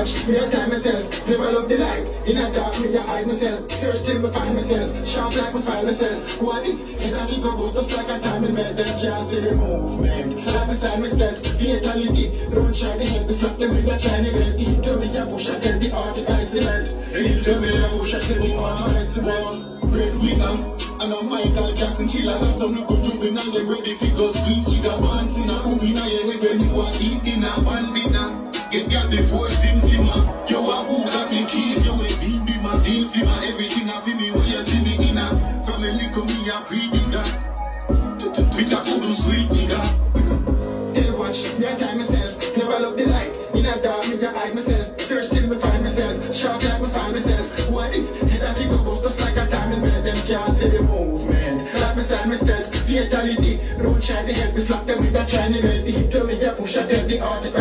watch, me a time myself. Never love the light. In a dark, me a hide myself. Search till me find myself. Sharp like me find myself. What is? Head of ego goes just like a time in bed. Them can't see the movement. Like me sign my steps. Fatality. Don't try to help me slap them with a Chinese red. Eat to me a push. I tell the article cement. Eat to me a push. I tell the article cement. Red winner. And I'm Michael Jackson chiller. Some look good juvenile. Them ready figures. Please see the pants in a hoop in a your head when you are eating a pan dinner. Get got the boys in Fima. Yo, I who got me keys. Yo, it deal be my deal Fima. Everything I feel me when you see me in a. From a little me a pre-nigga. With a good sweet nigga. Tell watch, me a time myself. Never love the light. In a dark, me a hide myself. Search till me find myself. Sharp like me find myself. What is? Head of ego goes just like a time in bed. Them can't see the movement. Like me stand my steps. Fatality. Don't try to help me slap them with a Chinese red. Deep to me a push. I tell the art.